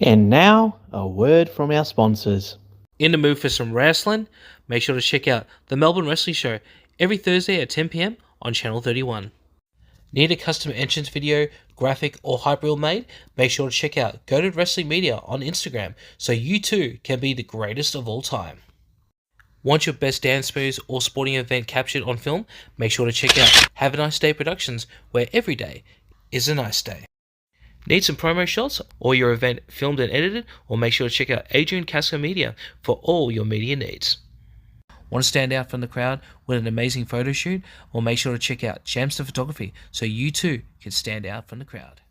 And now, a word from our sponsors. In the mood for some wrestling? Make sure to check out the Melbourne Wrestling Show every Thursday at 10 p.m. on Channel 31. Need a custom entrance video, graphic, or hype reel made? Make sure to check out Goated Wrestling Media on Instagram so you too can be the greatest of all time. Want your best dance moves or sporting event captured on film? Make sure to check out Have a Nice Day Productions, where every day is a nice day. Need some promo shots or your event filmed and edited? Or make sure to check out Adrian Casco Media for all your media needs. Want to stand out from the crowd with an amazing photo shoot? Or make sure to check out Jamster Photography so you too can stand out from the crowd.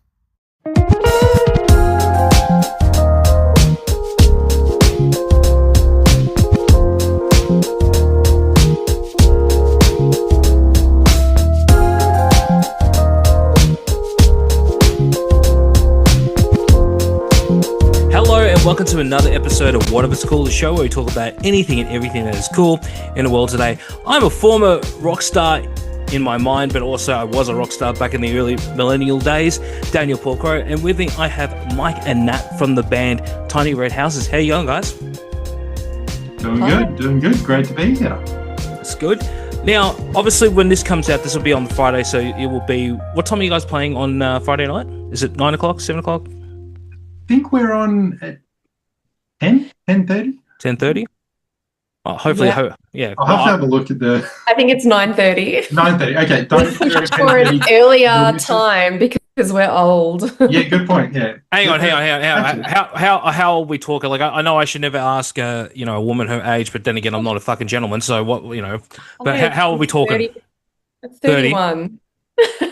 Hello and welcome to another episode of Whatever's Cool, the show where we talk about anything and everything that is cool in the world today. I'm a former rock star in my mind, but also I was a rock star back in the early millennial days, Daniel Porcro, and with me I have Mike and Nat from the band Tiny Red Houses. How you going, guys? Doing good. Great to be here. That's good. Now, obviously when this comes out, this will be on Friday, so it will be... What time are you guys playing on Friday night? Is it 9 o'clock, 7 o'clock? I think we're on at 10:30. 10:30? Oh, hopefully, yeah. I'll have to have a look at the... I think it's 9:30. 9:30, okay. Don't push for an earlier time because we're old. Yeah, good point, yeah. Hang on. How are we talking? Like, I know I should never ask, a woman her age, but then again, I'm not a fucking gentleman, so what, but how are we talking? 31.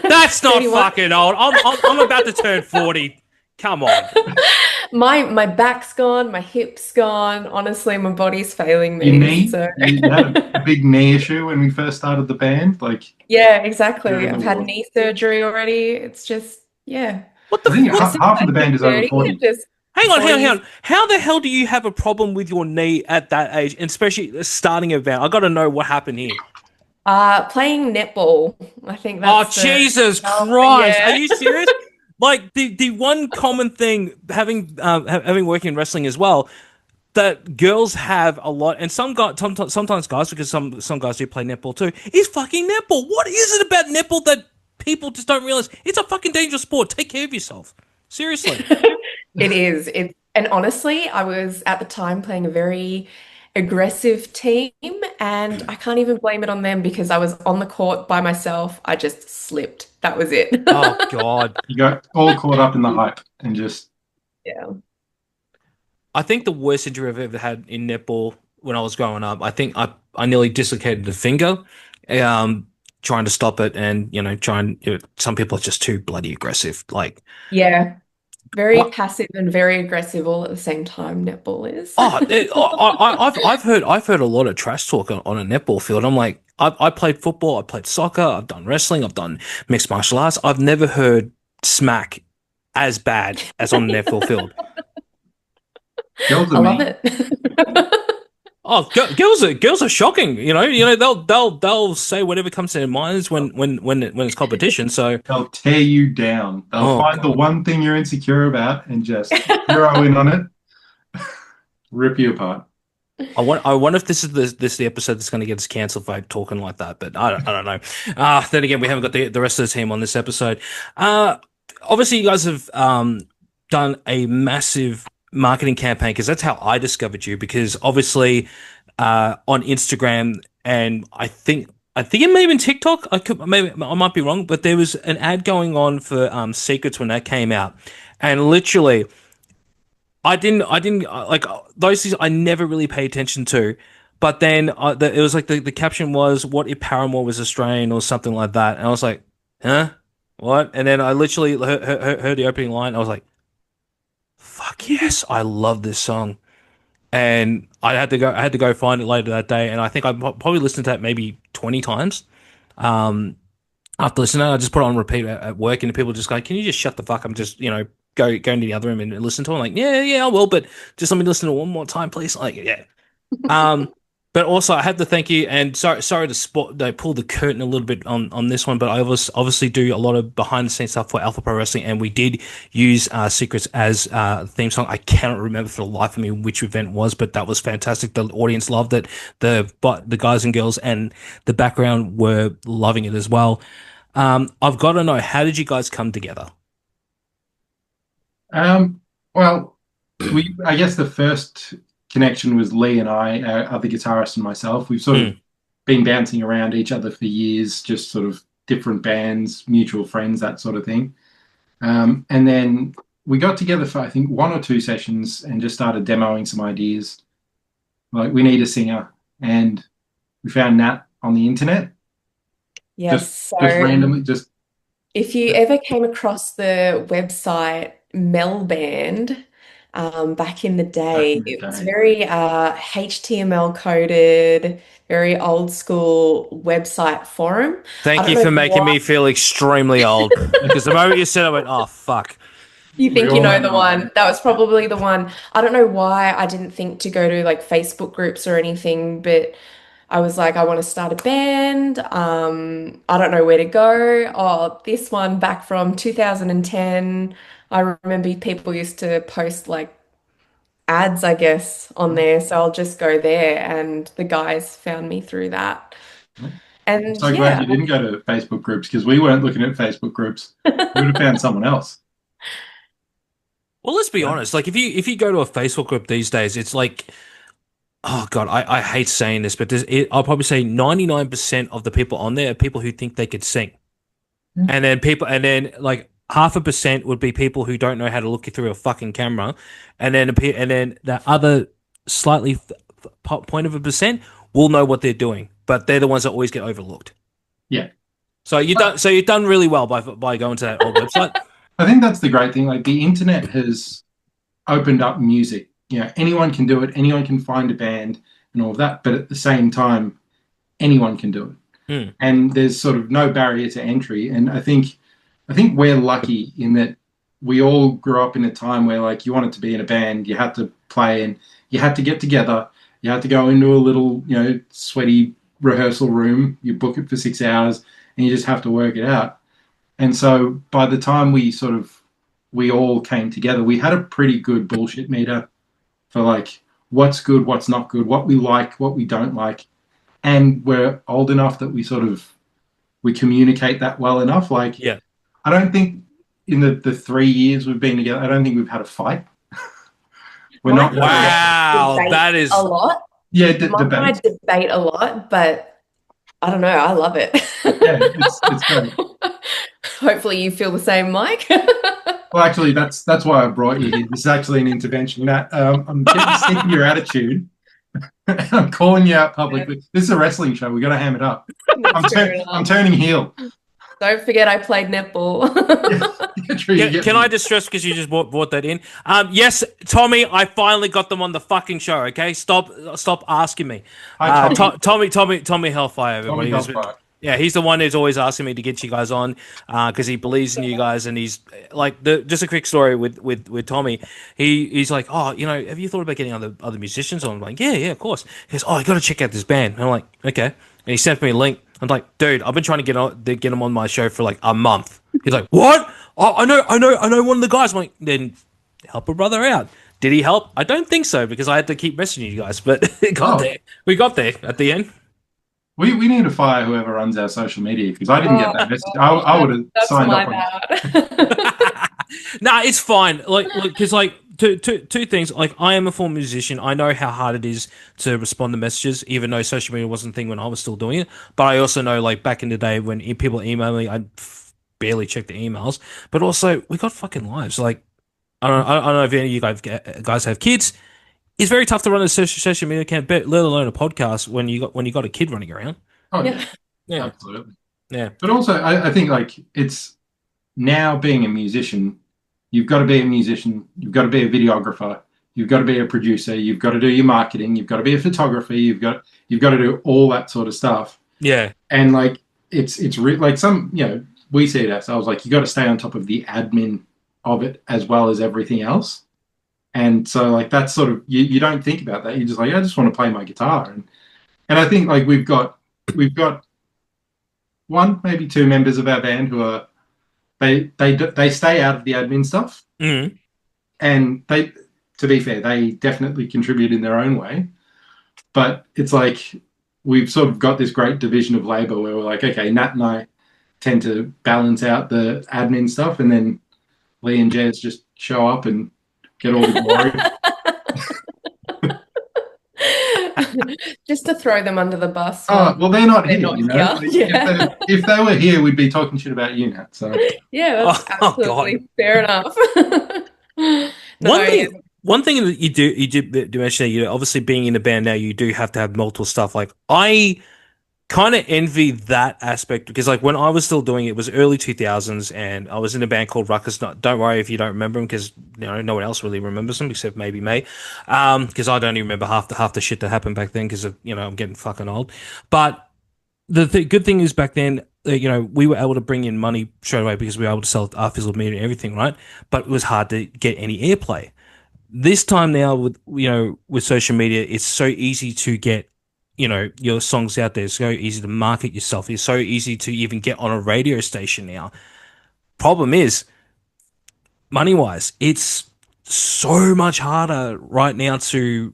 That's not 31. Fucking old. I'm about to turn 40. Come on. My back's gone, my hip's gone. Honestly, my body's failing me. Your knee? So. You had a big knee issue when we first started the band? Yeah, exactly. I've had knee surgery already. It's just, yeah. What the fuck? Half of the band is over 40. Hang on. How the hell do you have a problem with your knee at that age, and especially starting a band? I got to know what happened here. Playing netball. I think that's Jesus Christ. Yeah. Are you serious? Like the one common thing having working in wrestling as well, that girls have a lot, and sometimes guys, because some guys do play netball too, is fucking netball. What is it about netball that people just don't realize? It's a fucking dangerous sport. Take care of yourself. Seriously. It is. And honestly, I was at the time playing a very aggressive team, and I can't even blame it on them because I was on the court by myself. I just slipped. That was it. Oh God. You got all caught up in the hype and just... Yeah. I think the worst injury I've ever had in netball when I was growing up, I think I nearly dislocated a finger trying to stop it, and some people are just too bloody aggressive. Yeah. Very passive and very aggressive all at the same time. Netball is. I've heard a lot of trash talk on a netball field. I'm like, I played football, I played soccer, I've done wrestling, I've done mixed martial arts. I've never heard smack as bad as on a netball field. Girls I love it. Oh, girls are shocking. They'll say whatever comes to their minds when it's competition. So they'll tear you down. They'll find the one thing you're insecure about and just throw in on it, rip you apart. I wonder if this is the episode that's going to get us cancelled for talking like that. But I don't know. Then again, we haven't got the rest of the team on this episode. Obviously, you guys have done a massive marketing campaign, because that's how I discovered you, because obviously on Instagram, and I think it may have been TikTok, I might be wrong, but there was an ad going on for Secrets when that came out, and literally I didn't like those things I never really paid attention to, but then it was like the caption was, "What if Paramore was Australian?" or something like that, and I was like, huh, what? And then I literally heard the opening line, I was like, fuck yes, I love this song. And I had to go find it later that day, and I think I probably listened to that maybe 20 times. After listening, I just put it on repeat at work, and people just go, "Can you just shut the fuck up and just go into the other room and listen to it?" I'm like, yeah, I will, but just let me listen to it one more time, please. Like, yeah. But also, I have to thank you, and sorry to pull the curtain a little bit on this one, but I obviously do a lot of behind the scenes stuff for Alpha Pro Wrestling, and we did use Secrets as theme song. I cannot remember for the life of me which event was, but that was fantastic. The audience loved it. The guys and girls and the background were loving it as well. I've got to know, how did you guys come together? Well, I guess the first connection was Lee and I, our other guitarist and myself. We've sort of been bouncing around each other for years, just sort of different bands, mutual friends, that sort of thing. And then we got together for, I think, 1 or 2 sessions and just started demoing some ideas. Like, we need a singer. And we found Nat on the internet. Yes. Just randomly, if you ever came across the website Melbourne, back in the day, it was very HTML coded, very old school website forum. Thank you for making me feel extremely old, because the moment you said it, I went, oh, fuck. You think you know the one. That was probably the one. I don't know why I didn't think to go to like Facebook groups or anything, but I was like, I want to start a band. I don't know where to go. Oh, this one back from 2010. I remember people used to post like ads, I guess, on there. So I'll just go there, and the guys found me through that. And I'm so glad you didn't go to Facebook groups, because we weren't looking at Facebook groups. We would have found someone else. Well, let's be honest. Like, if you go to a Facebook group these days, it's like, oh God, I hate saying this, but I'll probably say 99% of the people on there are people who think they could sing. And then like 0.5% would be people who don't know how to look through a fucking camera. And then the other slightly 0.1% will know what they're doing, but they're the ones that always get overlooked. Yeah. So you've done really well by going to that old website. I think that's the great thing. Like, the internet has opened up music. You know, anyone can do it. Anyone can find a band and all of that. But at the same time, anyone can do it. And there's sort of no barrier to entry. And I think we're lucky in that we all grew up in a time where, like, you wanted to be in a band, you had to play, and you had to get together. You had to go into a little, sweaty rehearsal room. You book it for 6 hours, and you just have to work it out. And so by the time we all came together, we had a pretty good bullshit meter for, like, what's good, what's not good, what we like, what we don't like. And we're old enough that we communicate that well enough. Like, yeah. I don't think in the 3 years we've been together, I don't think we've had a fight. We're not. Wow, that is a lot. Yeah, I debate a lot, but I don't know. I love it. Yeah, it's great. Hopefully you feel the same, Mike. Well, actually, that's why I brought you here. This is actually an intervention. Matt, I'm getting sick of your attitude. I'm calling you out publicly. This is a wrestling show. We got to ham it up. I'm turning heel. Don't forget I played netball. Can I just stress, because you just brought that in? Yes, Tommy, I finally got them on the fucking show. Okay, stop asking me. Tommy Hellfire, everybody. Hellfire. Yeah, he's the one who's always asking me to get you guys on, because he believes in you guys, and he's like, just a quick story with Tommy. He's like, oh, have you thought about getting other musicians on? I'm like, yeah, of course. He goes, oh, you got to check out this band. And I'm like, okay. And he sent me a link. I'm like, dude, I've been trying to get him on my show for like a month. He's like, what? Oh, I know one of the guys. I'm like, then help a brother out. Did he help? I don't think so, because I had to keep messaging you guys, but it got there. We got there at the end. We need to fire whoever runs our social media, because I didn't get that message. I would have signed up on it. Nah, it's fine. Like, because like two things. Like, I am a former musician. I know how hard it is to respond to messages, even though social media wasn't a thing when I was still doing it. But I also know, like, back in the day when people email me, I barely check the emails. But also, we got fucking lives. Like, I don't know if any of you guys have kids. It's very tough to run a social media account, let alone a podcast, when you got a kid running around. Oh yeah, absolutely. Yeah, but also I think, like, it's now being a musician, you've got to be a musician, you've got to be a videographer, you've got to be a producer, you've got to do your marketing, you've got to be a photographer, you've got to do all that sort of stuff. Yeah, and like it's like some we see it ourselves, like, you got to stay on top of the admin of it as well as everything else. And so, like, that's sort of, you don't think about that. You're just like, I just want to play my guitar. And And I think like we've got one, maybe two members of our band who are they stay out of the admin stuff, and they, to be fair, they definitely contribute in their own way. But it's like we've sort of got this great division of labor where we're like, okay, Nat and I tend to balance out the admin stuff, and then Lee and Jez just show up and get all the glory. Just to throw them under the bus. Oh, well, they're not here, not you know. here. Yeah. If they were here, we'd be talking shit about you, Nat. So Yeah, that's absolutely fair enough. One thing that you do mention, you know, obviously being in a band now, you do have to have multiple stuff. Like I kind of envy that aspect because, like, when I was still doing it, it was early 2000s, and I was in a band called Ruckus. Don't worry if you don't remember them, because you know no one else really remembers them except maybe me, because I don't even remember half the shit that happened back then because you know I'm getting fucking old. But the good thing is back then, you know, we were able to bring in money straight away because we were able to sell our physical media and everything, right? But it was hard to get any airplay. This time now with, you know, with social media, it's so easy to get, you know, your songs out there. It's so easy to market yourself. It's so easy to even get on a radio station now. Problem is, money wise, it's so much harder right now to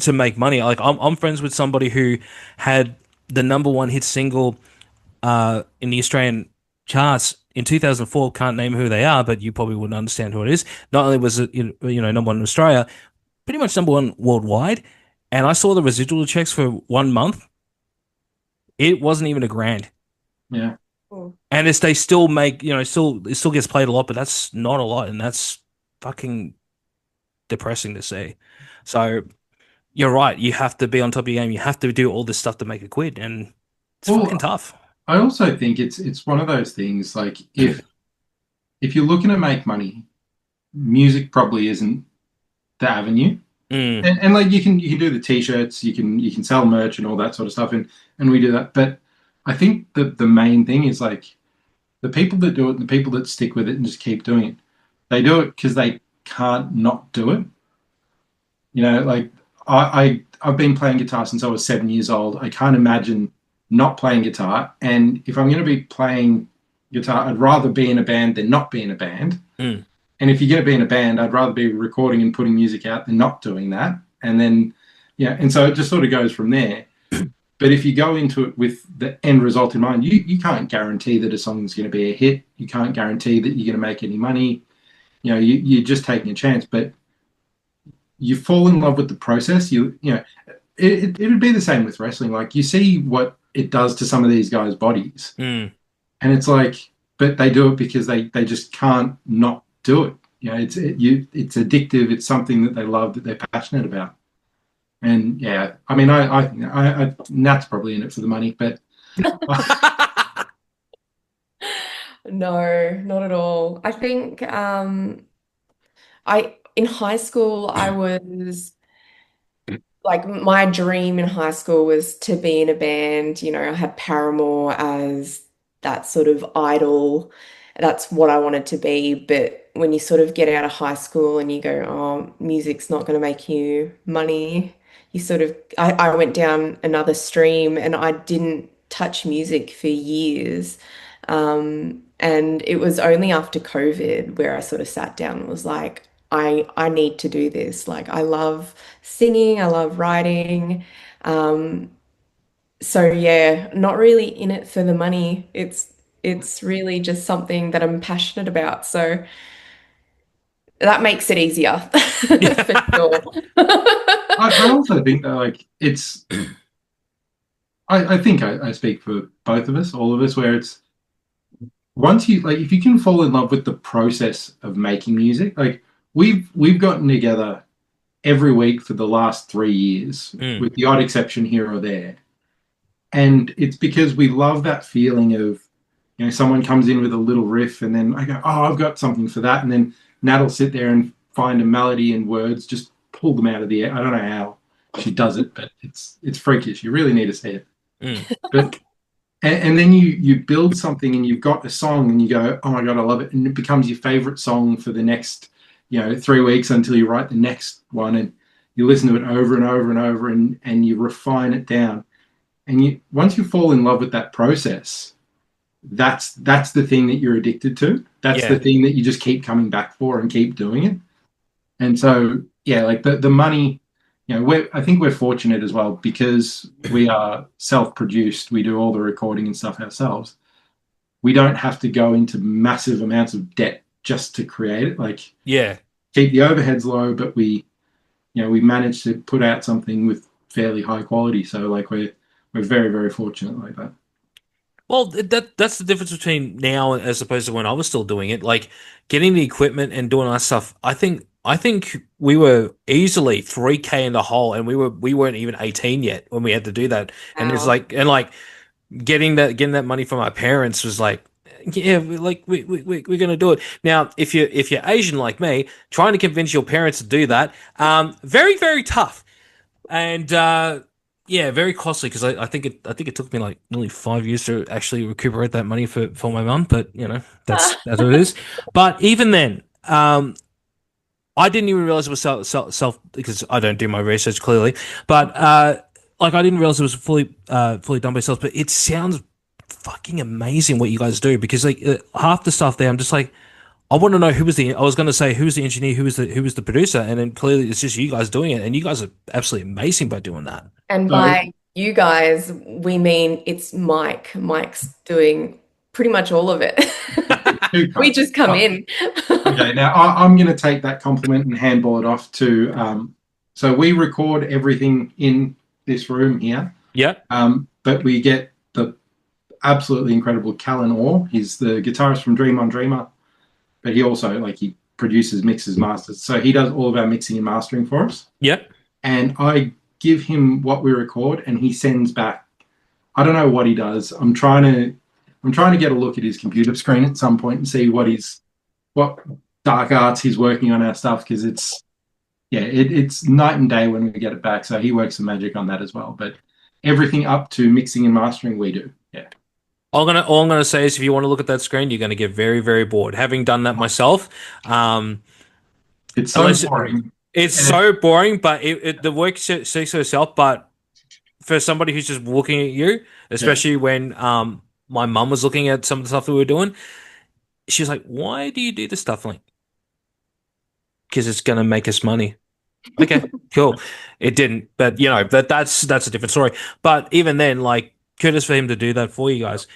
make money. Like I'm friends with somebody who had the number one hit single in the Australian charts in 2004. Can't name who they are, but you probably wouldn't understand who it is. Not only was it, you know, number one in Australia, pretty much number one worldwide. And I saw the residual checks for 1 month. It wasn't even $1,000. yeah. And they still make, you know, it still gets played a lot, but that's not a lot, and that's fucking depressing to see. So you're right. You have to be on top of your game. You have to do all this stuff to make a quid, and it's fucking tough. I also think it's one of those things, like if you're looking to make money, music probably isn't the avenue. And like you can do the t-shirts, you can sell merch and all that sort of stuff, and we do that. But I think the main thing is like the people that do it, and the people that stick with it and just keep doing it, they do it because they can't not do it. You know, like I've been playing guitar since I was 7 years old. I can't imagine not playing guitar. And if I'm going to be playing guitar, I'd rather be in a band than not be in a band. And if you're going to be in a band, I'd rather be recording and putting music out than not doing that. And then, yeah, and so it just sort of goes from there. But if you go into it with the end result in mind, you can't guarantee that a song is going to be a hit. You can't guarantee that you're going to make any money. You know, you're just taking a chance. But you fall in love with the process. You know, it would be the same with wrestling. Like you see what it does to some of these guys' bodies, and it's like, but they do it because they just can't not do it. You know, it's addictive. It's something that they love, that they're passionate about. And yeah, I mean, I Nat's probably in it for the money, but No, not at all. I think in high school I was like, my dream in high school was to be in a band. You know, I had Paramore as that sort of idol. That's what I wanted to be. But when you sort of get out of high school and you go, oh, music's not going to make you money, you sort of, I went down another stream and I didn't touch music for years. And it was only after COVID where I sort of sat down and was like, I need to do this. Like, I love singing, I love writing. So yeah, not really in it for the money. It's really just something that I'm passionate about. So that makes it easier for sure. I also think that like it's I think I speak for both of us, all of us, where it's once you like if you can fall in love with the process of making music, like we've gotten together every week for the last 3 years, with the odd exception here or there. And it's because we love that feeling of, you know, someone comes in with a little riff and then I go, oh, I've got something for that. And then Nat will sit there and find a melody and words, just pull them out of the air. I don't know how she does it, but it's freakish. You really need to see it. But and then you build something and you've got a song and you go, oh my God, I love it. And it becomes your favorite song for the next, you know, 3 weeks until you write the next one, and you listen to it over and over and over and you refine it down. And once you fall in love with that process, that's the thing that you're addicted to. That's the thing that you just keep coming back for and keep doing it. And so, yeah, like the money, I think we're fortunate as well because we are self-produced. We do all the recording and stuff ourselves. We don't have to go into massive amounts of debt just to create it. Like, keep the overheads low, but we manage to put out something with fairly high quality. So like we're very, very fortunate like that. Well, that's the difference between now as opposed to when I was still doing it. Like getting the equipment and doing our stuff. I think we were easily 3K in the hole, and we weren't even 18 yet when we had to do that. And it's like getting that money from our parents was like, yeah, we're gonna do it. Now, if you're Asian like me, trying to convince your parents to do that, very, very tough. And yeah, very costly because I think it took me like nearly 5 years to actually recuperate that money for my mum. But that's what it is. But even then, I didn't even realize it was self because I don't do my research clearly. But like I didn't realize it was fully done by yourself. But it sounds fucking amazing what you guys do because like half the stuff there, I'm just like, I want to know who was the. I was going to say who was the engineer, who was the producer, and then clearly it's just you guys doing it, and you guys are absolutely amazing by doing that. And by you guys, we mean it's Mike. Mike's doing pretty much all of it. We just come in. Okay, now I'm going to take that compliment and handball it off to. So we record everything in this room here. Yeah. But we get the absolutely incredible Callan Orr. He's the guitarist from Dream on Dreamer. But he also, he produces, mixes, masters. So he does all of our mixing and mastering for us. Yep. And I give him what we record, and he sends back. I don't know what he does. I'm trying to get a look at his computer screen at some point and see what dark arts he's working on our stuff because it's night and day when we get it back. So he works some magic on that as well. But everything up to mixing and mastering, we do. Yeah. All I'm gonna say is if you want to look at that screen, you're gonna get very, very bored. Having done that myself, it's so boring. It's so boring, but the work speaks for itself. But for somebody who's just looking at you, especially when my mum was looking at some of the stuff that we were doing, she was like, "Why do you do this stuff?" I'm like, because it's gonna make us money. Okay, cool. It didn't, but that's a different story. But even then, kudos for him to do that for you guys.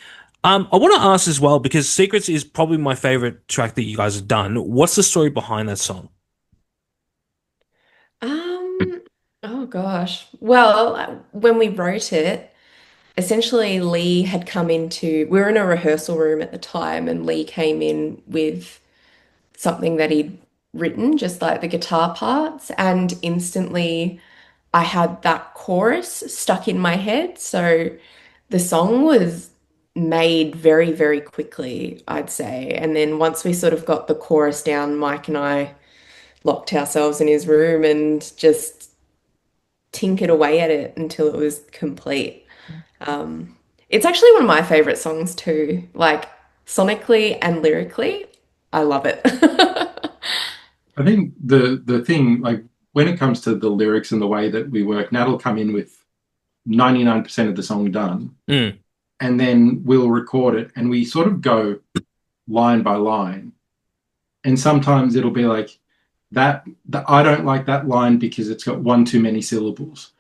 I want to ask as well, because Secrets is probably my favorite track that you guys have done. What's the story behind that song? Oh gosh. Well, when we wrote it, essentially Lee had come we were in a rehearsal room at the time, and Lee came in with something that he'd written, just like the guitar parts, and instantly I had that chorus stuck in my head. So the song was made very, very quickly, I'd say. And then once we sort of got the chorus down, Mike and I locked ourselves in his room and just tinkered away at it until it was complete. It's actually one of my favorite songs too. Like sonically and lyrically, I love it. I think the thing, when it comes to the lyrics and the way that we work, Nat will come in with 99% of the song done. And then we'll record it and we sort of go line by line. And sometimes it'll be like I don't like that line because it's got one too many syllables.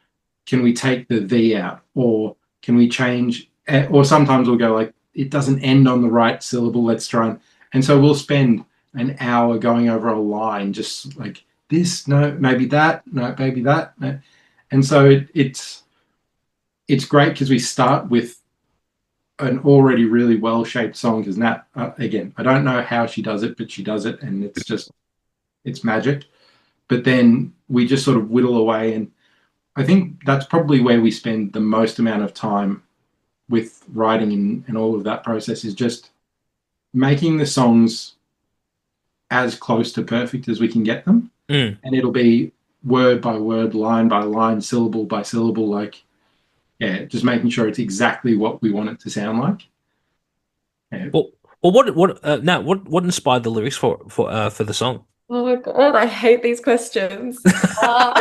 Can we take the "the" out? Or can we change? Or sometimes we'll go it doesn't end on the right syllable. Let's try and so we'll spend an hour going over a line just like this, no, maybe that, no, maybe that. No. And so it's great because we start with an already really well-shaped song because Nat, again, I don't know how she does it, but she does it, and it's magic. But then we just sort of whittle away, and I think that's probably where we spend the most amount of time with writing and all of that process is just making the songs as close to perfect as we can get them. And it'll be word by word, line by line, syllable by syllable, just making sure it's exactly what we want it to sound like. Yeah. Well, what Nat, what inspired the lyrics for the song? Oh my God, I hate these questions. All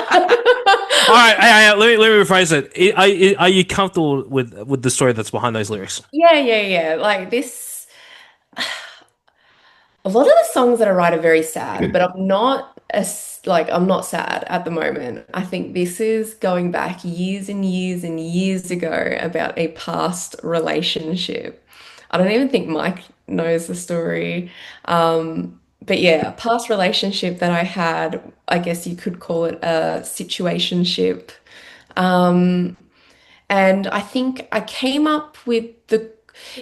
right, let me rephrase it. Are you comfortable with the story that's behind those lyrics? Yeah. Like this, a lot of the songs that I write are very sad, but I'm not as like I'm not sad at the moment. I think this is going back years and years and years ago about a past relationship. I don't even think Mike knows the story. But yeah, a past relationship that I had, I guess you could call it a situationship. Um, and I think I came up with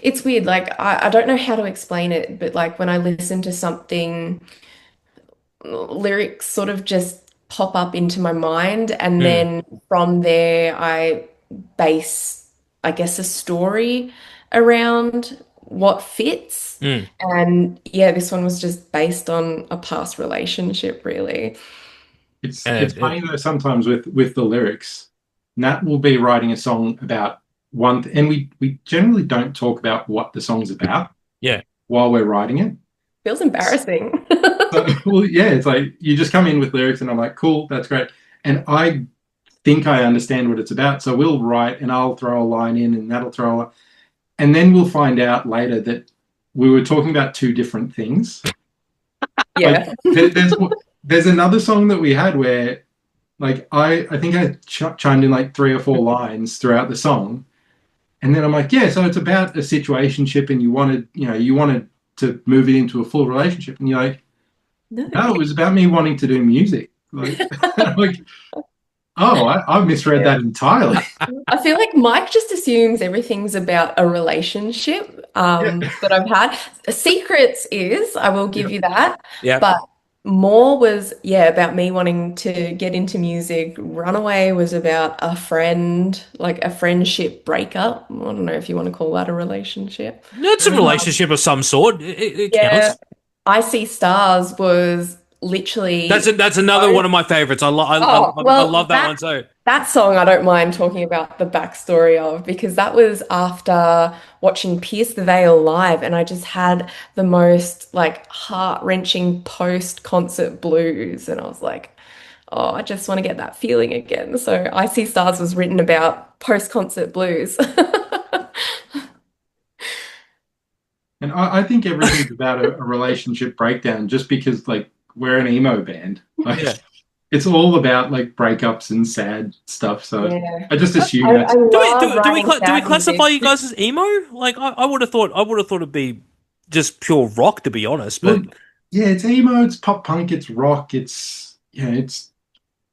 it's weird, like I don't know how to explain it, but like when I listen to something, lyrics sort of just pop up into my mind, and Mm, then from there I base, I guess, a story around what fits. mm. And yeah, this one was just based on a past relationship, really. It's funny though sometimes with the lyrics. Nat will be writing a song about and we generally don't talk about what the song's about Yeah. while we're writing it. Feels embarrassing. So, well, yeah, it's like you just come in with lyrics, and I'm like, cool, that's great. And I think I understand what it's about, so we'll write, and I'll throw a line in, and that'll throw a line, and then we'll find out later that we were talking about two different things. Like Yeah. there's another song that we had where like I think I chimed in like three or four lines throughout the song, and then I'm like, yeah, so it's about a situationship, and you wanted to move it into a full relationship, and you're like, No. no, it was about me wanting to do music. Like, I'm like, oh, I misread Yeah. that entirely. I feel like Mike just assumes everything's about a relationship Yeah, that I've had. Secrets is, I will give yeah. you that, Yeah. but more was, yeah, about me wanting to get into music. Runaway was about a friend, like a friendship breakup. I don't know if you want to call that a relationship. It's a relationship of some sort. It Yeah, counts. I See Stars was literally. That's another one of my favorites. Oh, I well, love that one too. that song I don't mind talking about the backstory of, because that was after watching Pierce the Veil live, and I just had the most like heart-wrenching post-concert blues, and I was like, oh, I just want to get that feeling again. So I See Stars was written about post-concert blues. And I think everything's about a relationship breakdown just because like we're an emo band. Like Yeah. it's all about like breakups and sad stuff. So Yeah. I just assume I that's love writing Do we sad classify music. you guys as emo? Like I would have thought it'd be just pure rock, to be honest. well, But yeah, it's emo, it's pop punk, it's rock, it's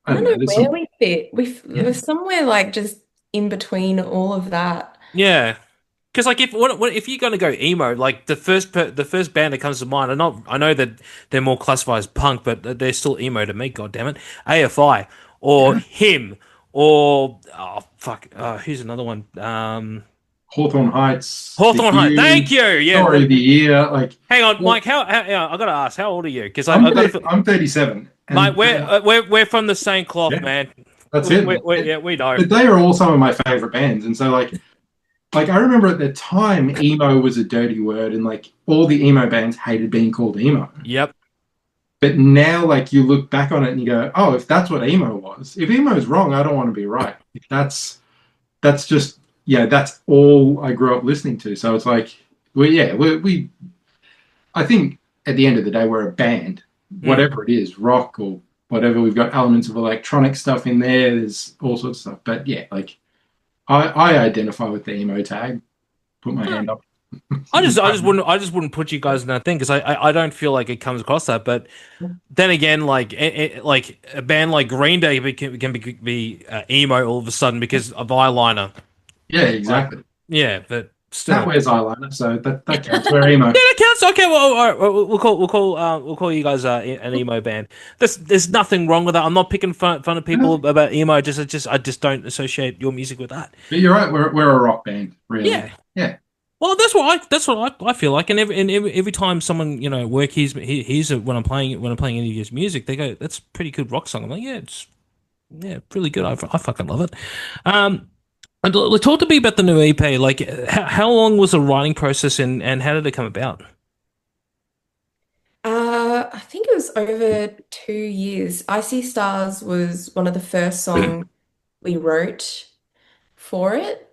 I I don't don't know, know there's where some we fit. yeah. We're somewhere like just in between all of that. yeah, because like if you're gonna go emo, like the first band that comes to mind, I know that they're more classified as punk, but they're still emo to me. God damn it, AFI or him or oh fuck, who's another one? Hawthorne Heights, The Hawthorne High. Thank Huge, you. Yeah. Story of the Year. Like, Hang on, well, Mike. Yeah, I gotta ask, how old are you? Because I gotta. I'm 37, Mate, and we're from the same cloth, yeah, man. that's it. Yeah, we know. But they are all some of my favorite bands, and so like I remember at the time, emo was a dirty word, and like all the emo bands hated being called emo. Yep. But now, like you look back on it and you go, oh, if that's what emo was, if emo is wrong, I don't want to be right. If that's just yeah, that's all I grew up listening to. So it's like, well, yeah, we I think at the end of the day, we're a band, whatever it is, rock or whatever. We've got elements of electronic stuff in there. There's all sorts of stuff. But yeah, like I identify with the emo tag. Put my hand up. I just wouldn't put you guys in that thing because I don't feel like it comes across that. But then again, like a band like Green Day can be emo all of a sudden because of eyeliner. Yeah, exactly. Yeah, but That still. wears eyeliner, so that counts. We're emo. Yeah, that counts. Okay, well, all right, we'll call you guys an emo band. There's nothing wrong with that. I'm not picking fun of people about emo. I just don't associate your music with that. But you're right. We're a rock band, really. Yeah. Yeah. Well, that's what I feel like. And every time someone work hears when I'm playing any of his music, they go, "That's a pretty good rock song." I'm like, yeah, pretty good. I fucking love it. And talk to me about the new EP. Like, how long was the writing process and how did it come about? I think it was over 2 years. I See Stars was one of the first songs we wrote for it.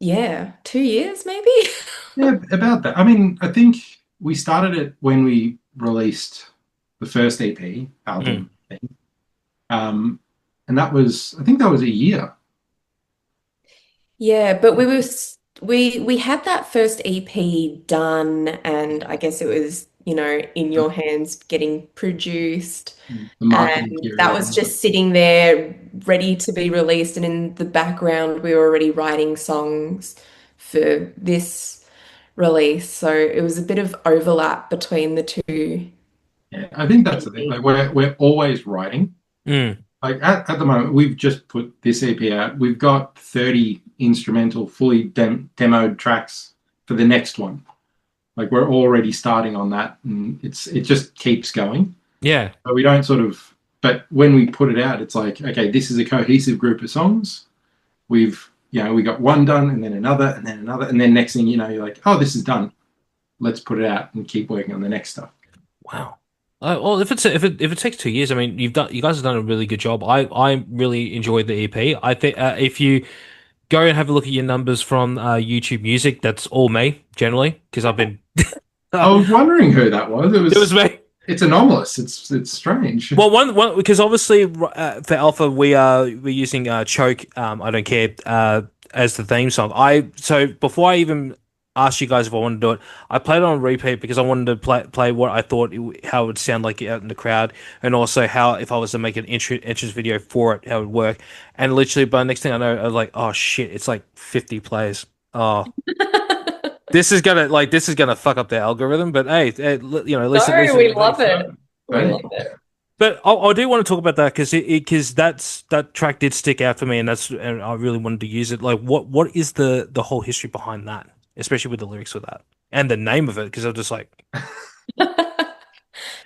Yeah, 2 years maybe. Yeah, about that. I mean, I think we started it when we released the first EP album thing. And I think that was a year. Yeah, but we had that first EP done, and I guess it was, in your hands getting produced. The marketing And that period. was just sitting there ready to be released. And in the background, we were already writing songs for this release. So it was a bit of overlap between the two. Yeah, I think that's the thing. Like we're always writing. Mm. Like at the moment, we've just put this EP out. We've got 30 instrumental, fully demoed tracks for the next one. Like we're already starting on that, and it just keeps going. Yeah. But we don't but when we put it out, it's like, okay, this is a cohesive group of songs. We got one done, and then another, and then another, and then next thing you know, you're like, oh, this is done. Let's put it out and keep working on the next stuff. Wow. Well, if it takes 2 years, I mean, you guys have done a really good job. I really enjoyed the EP. I think if you go and have a look at your numbers from YouTube Music, that's all me generally because I've been. I was wondering who that was. It was me. It's anomalous. It's strange. Well, one because obviously for Alpha we're using Choke. I don't care as the theme song. So before I even asked you guys if I wanted to do it, I played it on repeat because I wanted to play what I thought how it would sound like out in the crowd, and also how if I was to make an entrance video for it, how it would work. And literally, by the next thing I know, I was like, oh shit, it's like 50 plays. Oh. This is gonna fuck up the algorithm, but hey, at least we love it. We love it. But I do want to talk about that because that track did stick out for me, and I really wanted to use it. Like, what is the whole history behind that, especially with the lyrics of that and the name of it? Because I'm just like,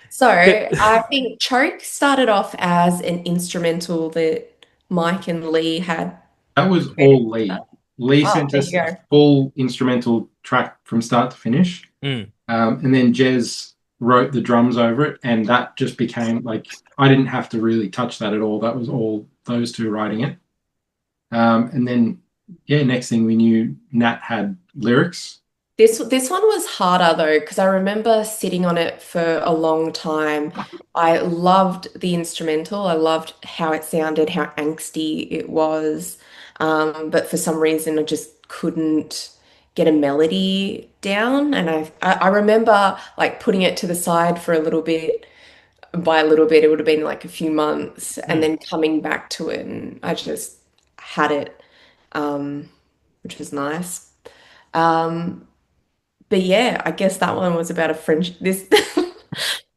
so I think Choke started off as an instrumental that Mike and Lee had. That was all Lee. Lee sent us a full instrumental track from start to finish. And then Jez wrote the drums over it, and that just became like, I didn't have to really touch that at all. That was all those two writing it. And then, next thing we knew, Nat had lyrics. This one was harder though, because I remember sitting on it for a long time. I loved the instrumental. I loved how it sounded, how angsty it was. But for some reason, I just couldn't get a melody down. And I remember like putting it to the side for a little bit. By a little bit, it would have been like a few months, and then coming back to it, and I just had it, which was nice. But yeah, I guess that one was about a friendship. This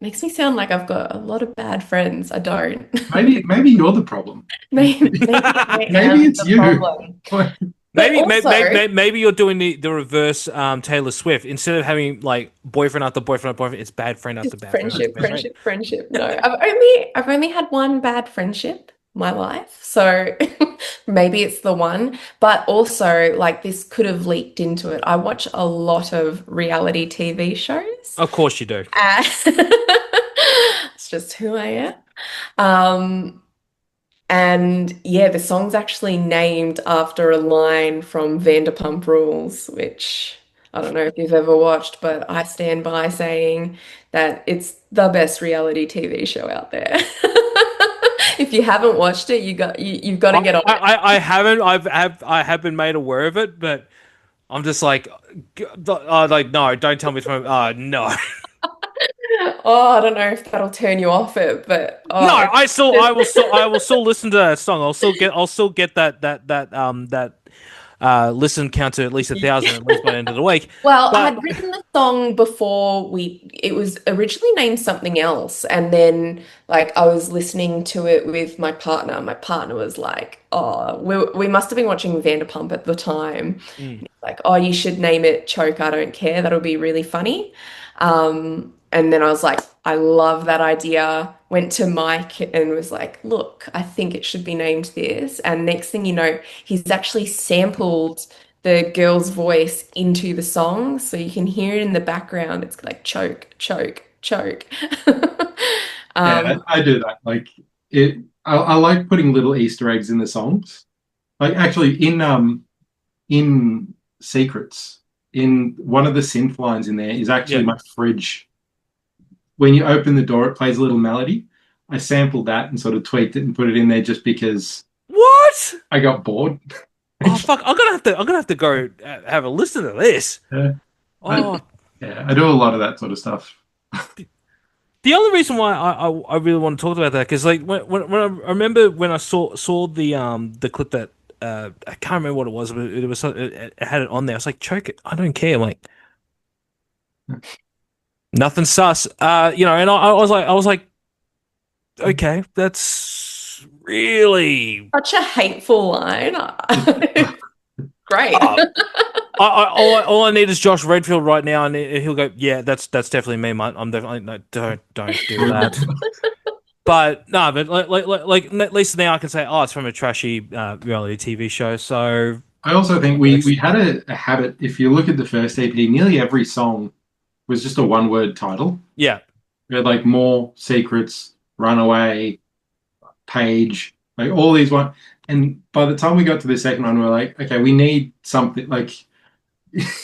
makes me sound like I've got a lot of bad friends. I don't. Maybe you're the problem. Maybe it's you. Problem. Maybe you're doing the reverse Taylor Swift. Instead of having like boyfriend after boyfriend after boyfriend, it's bad friend after bad friendship. No, I've only had one bad friendship in my life, so maybe it's the one. But also, like, this could have leaked into it. I watch a lot of reality TV shows. Of course you do. It's just who I am. And yeah, the song's actually named after a line from Vanderpump Rules, which I don't know if you've ever watched, but I stand by saying that it's the best reality TV show out there. If you haven't watched it, you've got to get on it. I haven't. I have been made aware of it, but I'm just like, no, don't tell me to. No. Oh, I don't know if that'll turn you off it, but no, I will still listen to that song. I'll still get that listen count to at least 1,000 at least by the end of the week. Well, I had written the song before it was originally named something else, and then like I was listening to it with my partner. My partner was like, "Oh, we must have been watching Vanderpump at the time." Like, "Oh, you should name it Choke, I Don't Care. That'll be really funny." And then I was like, I love that idea. Went to Mike and was like, look, I think it should be named this. And next thing you know, he's actually sampled the girl's voice into the song, so you can hear it in the background. It's like choke, choke, choke. Yeah, I do that. Like it, I like putting little Easter eggs in the songs. Like actually, in Secrets, in one of the synth lines in there is actually Yeah. my fridge. When you open the door, it plays a little melody. I sampled that and sort of tweaked it and put it in there just because What? I got bored. Oh fuck! I'm gonna have to go have a listen to this. Yeah. Oh, Yeah, I do a lot of that sort of stuff. the only reason why I really want to talk about that because like when I remember when I saw the clip that I can't remember what it was, but it was it had it on there. I was like, choke it. I don't care. I'm like, nothing sus. And I was like, okay, that's really. Such a hateful line. Great. All I need is Josh Redfield right now, and he'll go, yeah, that's definitely me, mate. I'm definitely no, don't do that. But no, but like at least now I can say, oh, it's from a trashy reality TV show. So I also think we had a habit. If you look at the first EP, nearly every song was just a one-word title. yeah, We had like More, Secrets, Runaway, Page, like all these one. And by the time we got to the second one, we were like, okay, we need something like,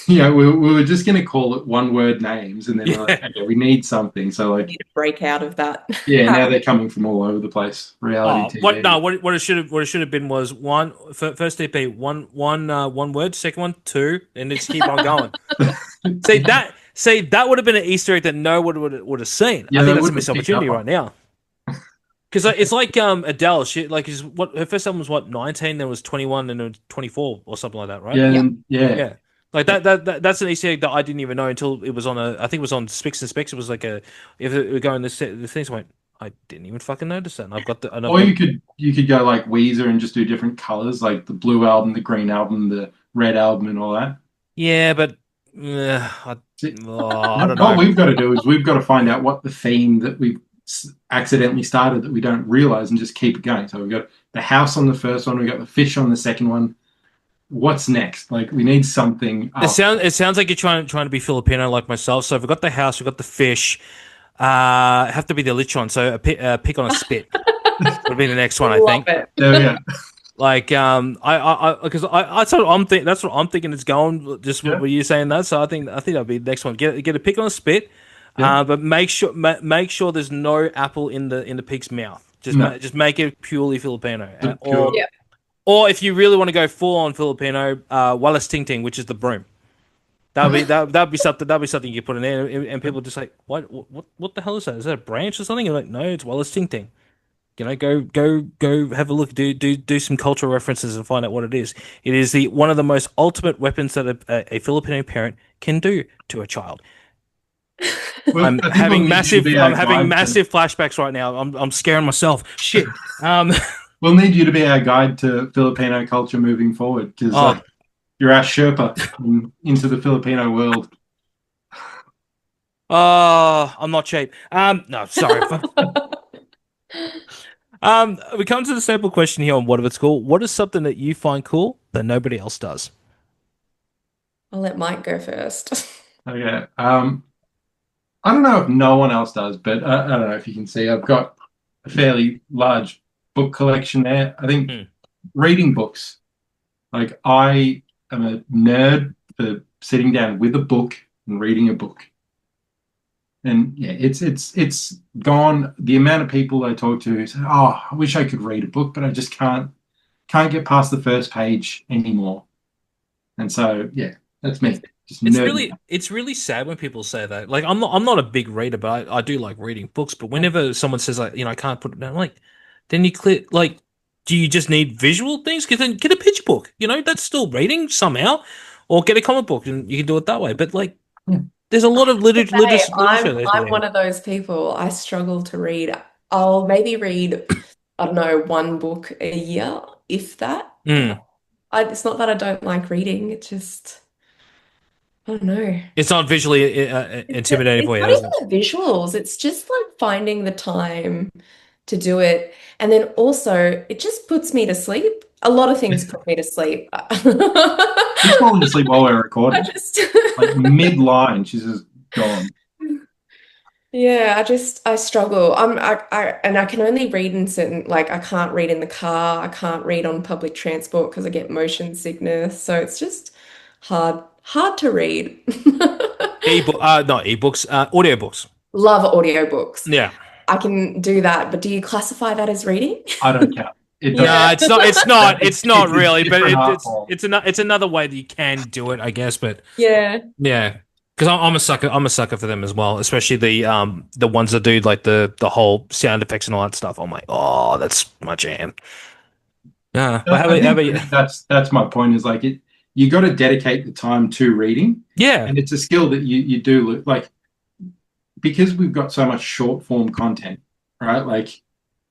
we were just going to call it one-word names, and then we're like, okay, we need something. So like, Need to break out of that. yeah, now they're coming from all over the place. Reality TV. what it should have been was first EP one word, second one two, and just keep on going. See that would have been an Easter egg that no one would have seen. Yeah, I think they that's a would've missed picked opportunity up right now. Because it's like Adele, she like is what her first album was 19, then it was 21, and it was 24 or something like that, right? Yeah, Yeah. yeah. Like that's an Easter egg that I didn't even know until it was on I think it was on Spicks and Specs. It was like if it were going the things, I went, I didn't even fucking notice that. And I've got Or you could go like Weezer and just do different colors, like the blue album, the green album, the red album, and all that. yeah, but I don't know. What we've got to do is we've got to find out what the theme that we've accidentally started that we don't realize and just keep it going. So we've got the house on the first one, we've got the fish on the second one. What's next? Like we need something. It sounds like you're trying to be Filipino like myself. So we've got the house, we've got the fish. Have to be the lechon. So a pick on a spit would be the next one. I think. Love it. There we go. Like because that's what I'm thinking. That's what I'm thinking. It's going just Yeah. what you saying that. So I think that'll be the next one. Get a pick on a spit. Yeah. But make sure there's no apple in the pig's mouth. Just make it purely Filipino. Yeah. Or if you really want to go full on Filipino, Wallace Ting Ting, which is the broom. That'd be something you put in there, and people are just like, what the hell is that? Is that a branch or something? You're like, no, it's Wallace Ting Ting. Go have a look, do some cultural references and find out what it is. It is one of the most ultimate weapons that a Filipino parent can do to a child. Well, I'm I think having we'll need you to be our guide massive flashbacks right now. I'm scaring myself. Shit. We'll need you to be our guide to Filipino culture moving forward because you're our Sherpa into the Filipino world. I'm not cheap. No, sorry. We come to the simple question here on What If It's Cool. What is something that you find cool that nobody else does? I'll let Mike go first. Okay. I don't know if no one else does, but I don't know if you can see. I've got a fairly large book collection there. I think reading books. Like I am a nerd for sitting down with a book and reading a book. And yeah, it's gone. The amount of people I talk to who say, "Oh, I wish I could read a book, but I just can't get past the first page anymore." And so yeah, that's me. It's really sad when people say that. Like I'm not a big reader, but I do like reading books. But whenever someone says like, I can't put it down, like then you click like, do you just need visual things? Because then get a picture book. That's still reading somehow, or get a comic book and you can do it that way. But like, there's a lot of literature. I'm one of those people. I struggle to read. I'll maybe read, I don't know, one book a year, if that. It's not that I don't like reading. It's just, I don't know. It's not visually intimidating for you. It's not even the visuals. It's just like finding the time to do it. And then also, it just puts me to sleep. A lot of things put me to sleep. She's falling asleep while we're I recording. just, Like mid-line, she's just gone. yeah, I struggle. And I can only read in certain, like, I can't read in the car. I can't read on public transport because I get motion sickness. So it's just hard to read. Ebook, not ebooks, audiobooks. Love audiobooks. Yeah. I can do that, but do you classify that as reading? I don't count. It doesn't. No, it's not. It's not. It's not It's a really. But different art form. it's another way that you can do it, I guess. But Yeah. yeah, because I'm a sucker. I'm a sucker for them as well, especially the ones that do like the whole sound effects and all that stuff. I'm like, oh, that's my jam. Yeah. But I how think about you? that's my point. Is like you got to dedicate the time to reading, Yeah. and it's a skill that you do like because we've got so much short form content, right? Like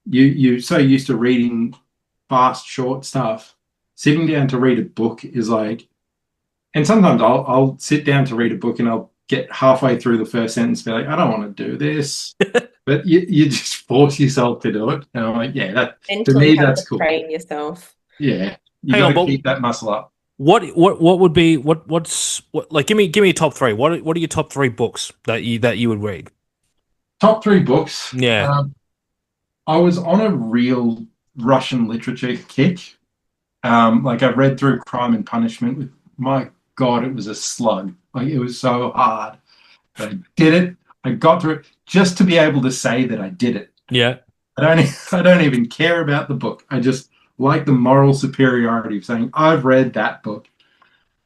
you're so used to reading fast, short stuff. Sitting down to read a book is like, and sometimes I'll sit down to read a book and I'll get halfway through the first sentence and be like, I don't want to do this. But you just force yourself to do it. And I'm like, yeah, that to Mentally me have that's to cool. train yourself. Yeah. You Hang got on, to but keep that muscle up. what would be what's what like give me a top three. What are your top three books that you would read? Top three books. Yeah. I was on a real Russian literature kick. Like I read through Crime and Punishment with my God, it was a slug. Like it was so hard. But I did it. I got through it just to be able to say that I did it. Yeah. I don't even care about the book. I just like the moral superiority of saying I've read that book.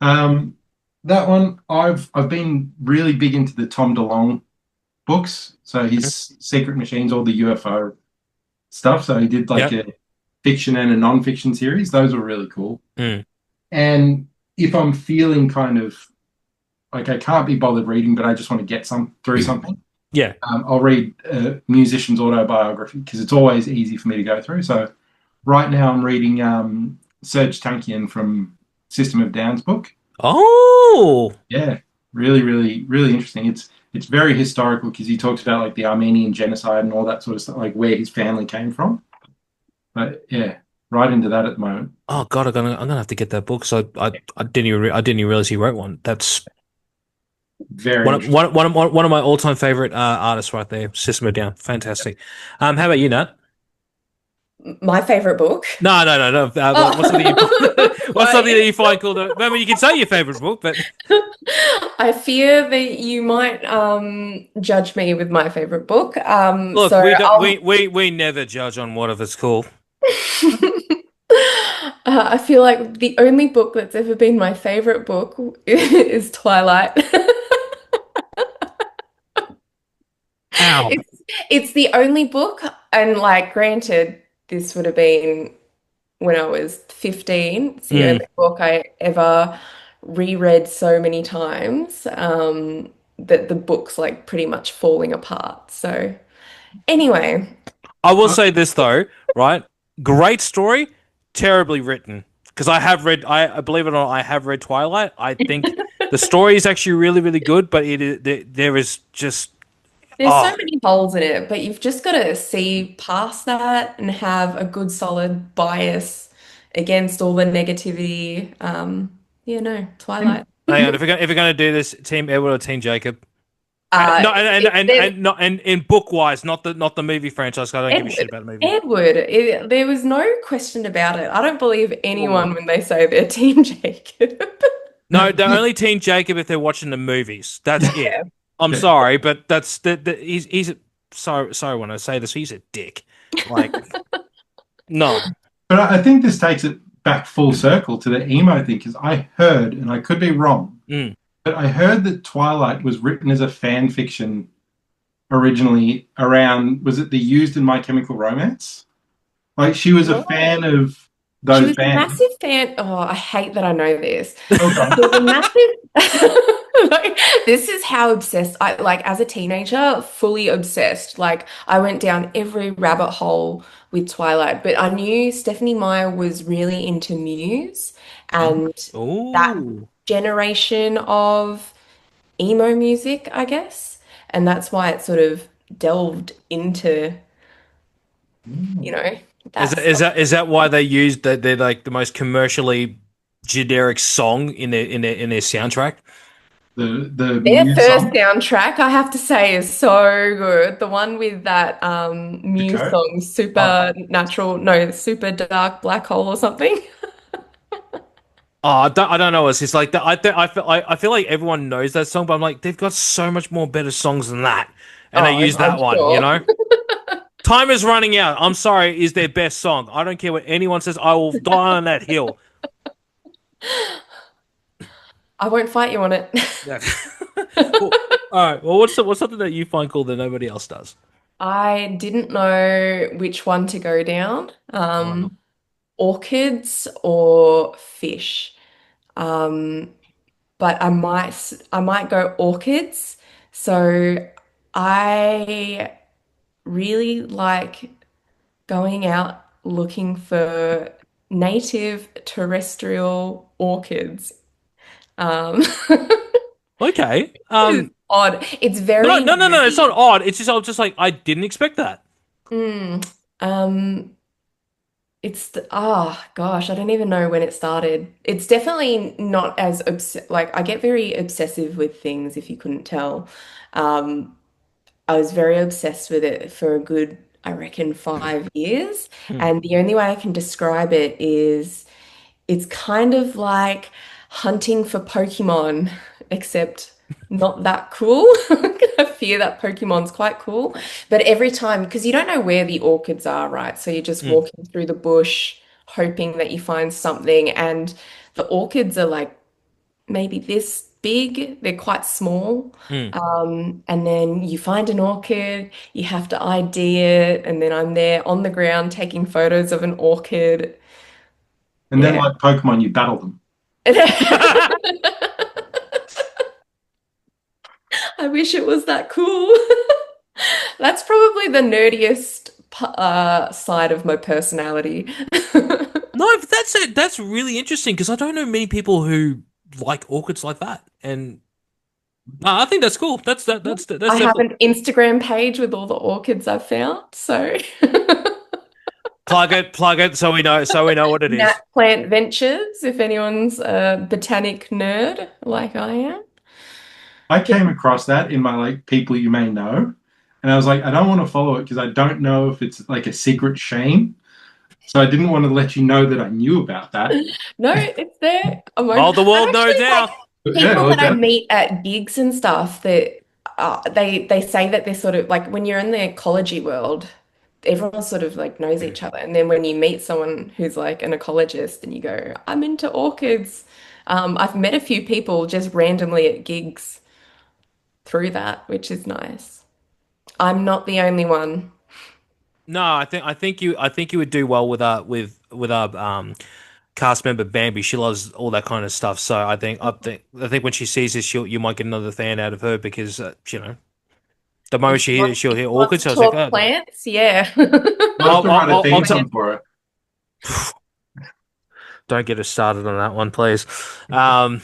That one I've been really big into the Tom DeLonge books. So his Secret Machines, all the UFO stuff. So he did like a fiction and a non-fiction series. Those were really cool. Mm. And if I'm feeling kind of like I can't be bothered reading, but I just want to get through something. Yeah. I'll read a musician's autobiography because it's always easy for me to go through. So right now I'm reading Serge Tankian from System of Down's book. Oh. Yeah, really, really, really interesting. It's very historical because he talks about like the Armenian genocide and all that sort of stuff, like where his family came from. But yeah, right into that at the moment. Oh God, I'm gonna have to get that book. So I didn't even realize he wrote one. That's Very one of my all time favorite artists right there. System of a Down, fantastic. How about you, Nat? My favorite book. No. What's something what's something that you find cool? I mean, you can say your favorite book, but I fear that you might judge me with my favorite book. look, So we don't, I'll- we never judge on what if it's cool. I feel like the only book that's ever been my favorite book is Twilight. Ow. It's the only book, and like, granted, this would have been when I was 15. It's the only book I ever reread so many times that the book's like pretty much falling apart. So anyway, I will say this though, right? Great story, terribly written. Because I believe it or not, I have read Twilight. I think the story is actually really, really good, but there is just there's so many holes in it, but you've just got to see past that and have a good, solid bias against all the negativity. Yeah, no, Twilight. hang on. If we're gonna do this, Team Edward or Team Jacob? No, and in book wise, not the movie franchise. 'Cause I don't give a shit about the movie. Edward, there was no question about it. I don't believe anyone when they say they're Team Jacob. No, they're only Team Jacob if they're watching the movies. That's it. Yeah. I'm sorry, but that's he's sorry when I say this, he's a dick. Like, no. But I think this takes it back full circle to the emo thing because I heard, and I could be wrong, but I heard that Twilight was written as a fan fiction originally around, was it the Used in My Chemical Romance? Like she was a fan of She those was a bands. massive fan. Oh, I hate that I know this. Okay. She was a massive. Like, this is how obsessed I like as a teenager, fully obsessed. Like I went down every rabbit hole with Twilight, but I knew Stephanie Meyer was really into Muse and that Ooh. generation of emo music, I guess. And that's why it sort of delved into You know, Is that why they used that they're like the most commercially generic song in their soundtrack? The their Muse first song, soundtrack, I have to say, is so good. The one with that The Muse Code. song, Oh, Super Dark Black Hole or something. Oh, I don't know. It's just like that. I feel like everyone knows that song, but I'm like, they've got so much more better songs than that, and they Oh, use I'm that one. You sure. know, time is running out. I'm sorry, is their best song. I don't care what anyone says. I will die on that hill. I won't fight you on it. Yeah. Well, all right. Well, what's something that you find cool that nobody else does? I didn't know which one to go down, Oh, no. orchids or fish. Um, but I might go orchids. So I really like going out looking for native terrestrial orchids. Um, Okay. it's odd. It's No, very no, no, no. It's not nerdy. odd. It's just I was just like I didn't expect that. Mm, um, gosh, I don't even know when it started. It's definitely not as like I get very obsessive with things if you couldn't tell. Um, I was very obsessed with it for a good, I reckon, 5 years. Hmm. And the only way I can describe it is it's kind of like hunting for Pokemon, except not that cool. I fear that Pokemon's quite cool. But every time, because you don't know where the orchids are, right? So you're just Hmm. walking through the bush, hoping that you find something. And the orchids are like maybe this big, they're quite small. Hmm. And then you find an orchid, you have to ID it, and then I'm there on the ground taking photos of an orchid. and then Yeah. like Pokemon, you battle them. I wish it was that cool. That's probably the nerdiest side of my personality. No, but that's it. That's really interesting because I don't know many people who like orchids like that, and I think that's cool. That's I have definitely an Instagram page with all the orchids I've found, so plug it, so we know what it Nat is. Plant Ventures, if anyone's a botanic nerd like I am. I came across that in my like people you may know, and I was like, I don't want to follow it because I don't know if it's like a secret shame. So I didn't want to let you know that I knew about that. No, it's there. Well, the I'm world knows actually like now. But yeah, people well, that I that, meet at gigs and stuff that they say that they're sort of like when you're in the ecology world, everyone sort of like knows each other. And then when you meet someone who's like an ecologist and you go, I'm into orchids. I've met a few people just randomly at gigs through that, which is nice. I'm not the only one. No, I think you would do well with our cast member Bambi. She loves all that kind of stuff. So I think when she sees this, you might get another fan out of her because the moment she'll If hear she wants orchids, to I was like, talk oh, plants, yeah. I'll have to write a I'll theme tell. song for it. Don't get us started on that one, please. Um,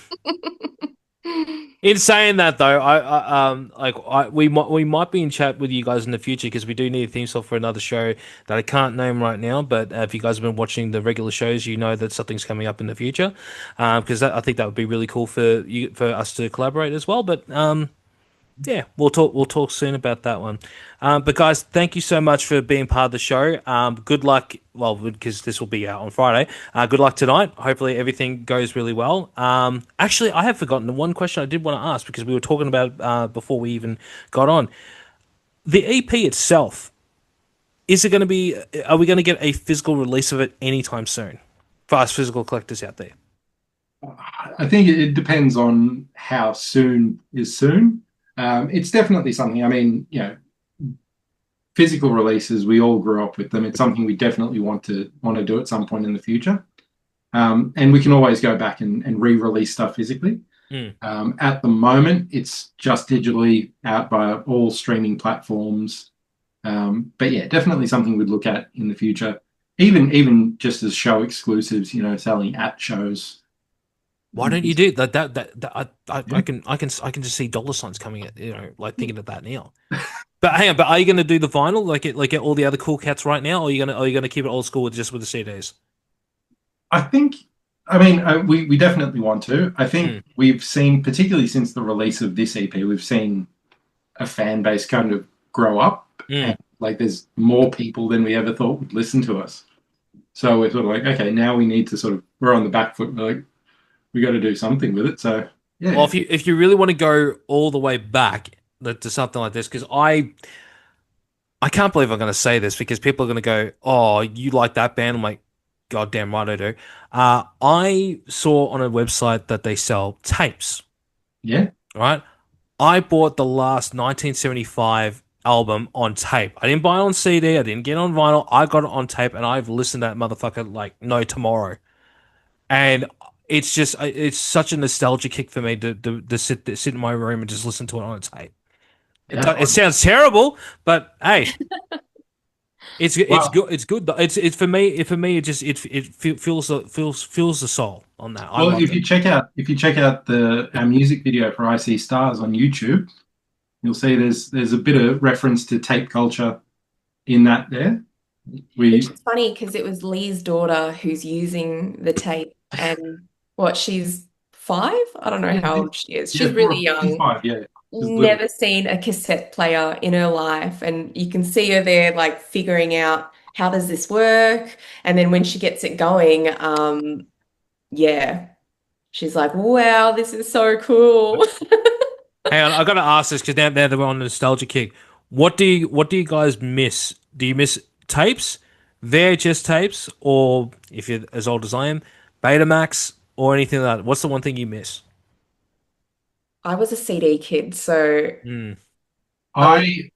in saying that, though, we might be in chat with you guys in the future because we do need a theme song for another show that I can't name right now. But if you guys have been watching the regular shows, you know that something's coming up in the future. Because I think that would be really cool for us to collaborate as well. But yeah, we'll talk soon about that one. But guys, thank you so much for being part of the show. Good luck. Well, because this will be out on Friday. Good luck tonight. Hopefully everything goes really well. Actually, I have forgotten the one question I did want to ask because we were talking about before we even got on the EP itself. Is it going to be? Are we going to get a physical release of it anytime soon for us physical collectors out there? I think it depends on how soon is soon. It's definitely something. I mean, physical releases, we all grew up with them. It's something we definitely want to do at some point in the future. And we can always go back and re-release stuff physically. Mm. At the moment, it's just digitally out by all streaming platforms. But yeah, definitely something we'd look at in the future. Even just as show exclusives, selling at shows. Why don't you do that? I can just see dollar signs coming at, like thinking of that now. But hang on, but are you going to do the vinyl like all the other cool cats right now, or are you going to keep it old school with just with the CDs? I think, I mean, we definitely want to. I think we've seen, particularly since the release of this EP, we've seen a fan base kind of grow up, and like there's more people than we ever thought would listen to us. So we're sort of like, okay, now we need to we're on the back foot. We're like, we got to do something with it. So yeah. Well, if you really want to go all the way back to something like this, because I can't believe I'm going to say this because people are going to go, "Oh, you like that band?" I'm like, "God damn right I do." I saw on a website that they sell tapes. Yeah. Right. I bought the last 1975 album on tape. I didn't buy it on CD. I didn't get it on vinyl. I got it on tape, and I've listened to that motherfucker like no tomorrow. And it's such a nostalgia kick for me to sit in my room and just listen to it on a tape. It sounds terrible, but hey, it's good. It's good. It's for me. It feels the soul on that. Well, if you check out our music video for "I See Stars" on YouTube, you'll see there's a bit of reference to tape culture in that there. Which is funny because it was Lee's daughter who's using the tape, and she's 5? I don't know how old she is. She's really young. She's 5, yeah. Never seen a cassette player in her life, and you can see her there like figuring out how does this work, and then when she gets it going, she's like, wow, this is so cool. Hang on, I got to ask this because now that we're on the nostalgia kick, what do you guys miss? Do you miss tapes, VHS tapes, or if you're as old as I am, Betamax or anything like that? What's the one thing you miss? I was a CD kid, so I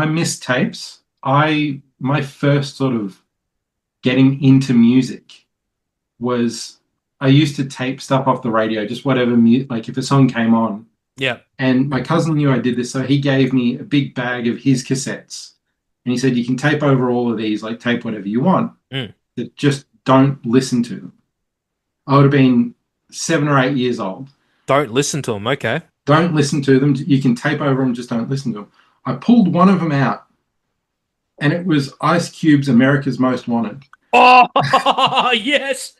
miss tapes. My first sort of getting into music was I used to tape stuff off the radio, just whatever, like if a song came on. Yeah. And my cousin knew I did this, so he gave me a big bag of his cassettes. And he said, you can tape over all of these, like tape whatever you want. But just don't listen to them. I would have been 7 or 8 years old. Don't listen to them, okay. Don't listen to them. You can tape over them, just don't listen to them. I pulled one of them out, and it was Ice Cube's America's Most Wanted. Oh, yes!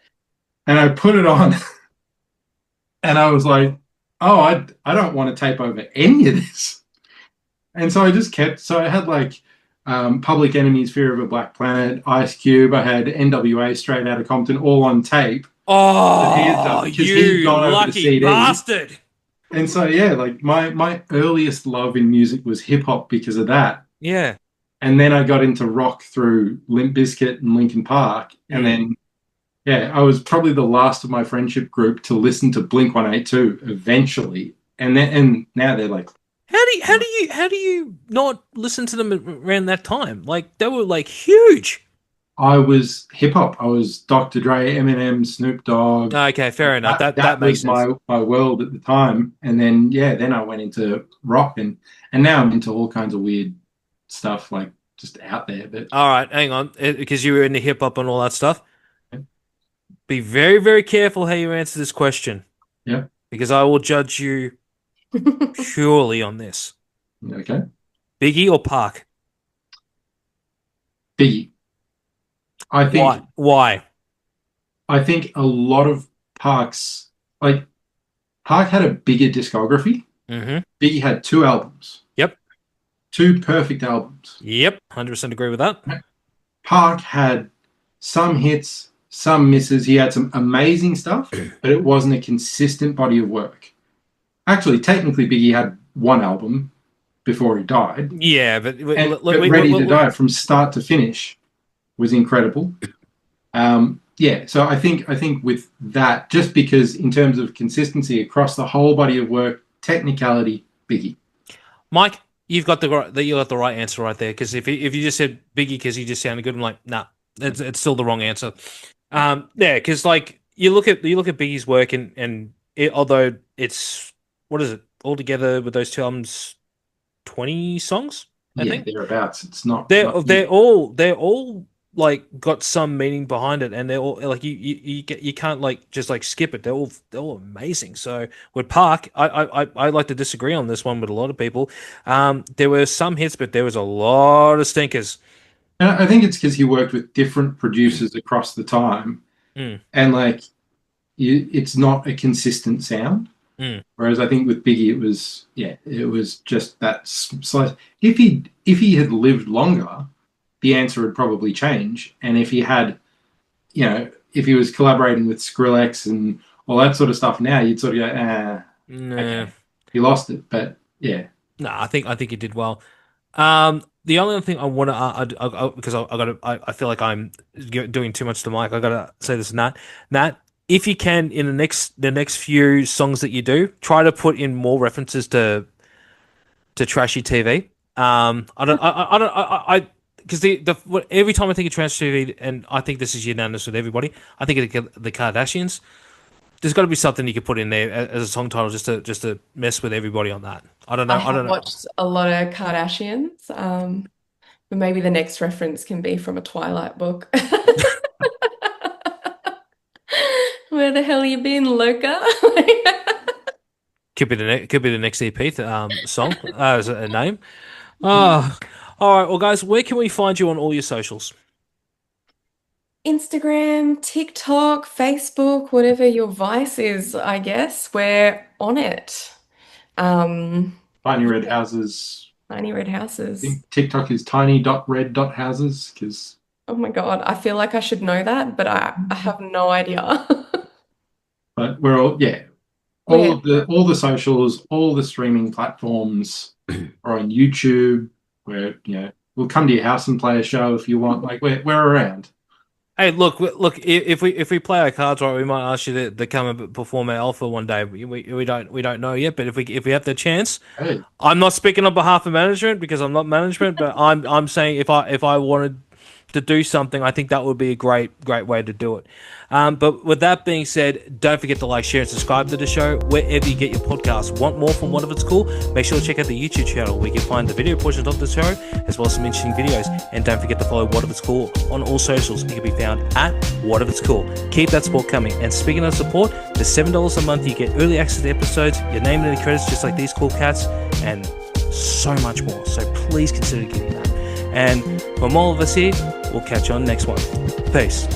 And I put it on, and I was like, oh, I don't want to tape over any of this. And so I just so I had like Public Enemy's Fear of a Black Planet, Ice Cube, I had NWA Straight Outta Compton all on tape. Oh, you lucky bastard! And so like my earliest love in music was hip hop because of that. Yeah. And then I got into rock through Limp Bizkit and Linkin Park, and then I was probably the last of my friendship group to listen to Blink-182 eventually, and now they're like, how do you not listen to them around that time? Like they were like huge. I was hip hop. I was Dr. Dre, Eminem, Snoop Dogg. Okay, fair enough. That makes sense. My world at the time. And then then I went into rock, and now I'm into all kinds of weird stuff, like just out there. But all right, hang on, because you were into hip hop and all that stuff. Be very, very careful how you answer this question. Yeah. Because I will judge you purely on this. Okay. Biggie or Pac? Biggie. I think. Why? I think a lot of Pac had a bigger discography. Mm-hmm. Biggie had 2 albums. Yep. 2 perfect albums. Yep. 100% agree with that. Pac had some hits, some misses. He had some amazing stuff, but it wasn't a consistent body of work. Actually, technically, Biggie had 1 album before he died. Yeah, but Ready to Die from start to finish was incredible. So I think with that, just because in terms of consistency across the whole body of work, technicality, Biggie. Mike, you got the right answer right there. Because if you just said Biggie because he just sounded good, I'm like, nah, it's still the wrong answer. Because like you look at Biggie's work and although it's what is it altogether with those 2 albums, 20 songs? I think thereabouts. It's not. They're all like got some meaning behind it, and they're all like you can't like just like skip it. They're all amazing. So with Park, I like to disagree on this one with a lot of people. There were some hits, but there was a lot of stinkers. And I think it's because he worked with different producers across the time, and like it's not a consistent sound. Whereas I think with Biggie, it was just that slight. If he had lived longer, the answer would probably change. And if he had, if he was collaborating with Skrillex and all that sort of stuff now, you'd sort of go, okay, he lost it. But yeah, no, I think he did well. The only other thing I want to, because I feel like I'm doing too much to Mike. I gotta say this, Nat. If you can, in the next few songs that you do, try to put in more references to trashy TV. Because every time I think of trashy TV, and I think this is unanimous with everybody, I think of the Kardashians. There's got to be something you could put in there as a song title just to mess with everybody on that. I don't know. I have watched a lot of Kardashians. But maybe the next reference can be from a Twilight book. Where the hell you been, Loca? Could be the next EP song as a name. Oh, all right. Well, guys, where can we find you on all your socials? Instagram, TikTok, Facebook, whatever your vice is, I guess. We're on it. Tiny Red Houses. Tiny Red I Houses. think TikTok is tiny.red.houses because. Oh my God, I feel like I should know that, but I have no idea. But we're all all the socials, all the streaming platforms are on YouTube. Where we'll come to your house and play a show if you want. Like we're around. Hey, look! If we play our cards right, we might ask you to come and perform at Alpha one day. We don't know yet, but if we have the chance, Hey. I'm not speaking on behalf of management because I'm not management, but I'm saying if I wanted to do something, I think that would be a great way to do it. But with that being said, don't forget to like, share, and subscribe to the show wherever you get your podcasts. Want more from What If It's Cool? Make sure to check out the YouTube channel where you can find the video portions of the show as well as some interesting videos. And don't forget to follow What If It's Cool on all socials. It can be found at What If It's Cool. Keep that support coming. And speaking of support, for $7 a month, you get early access to episodes, your name in the credits just like these cool cats, and so much more. So please consider getting that. And from all of us here, we'll catch you on the next one. Peace.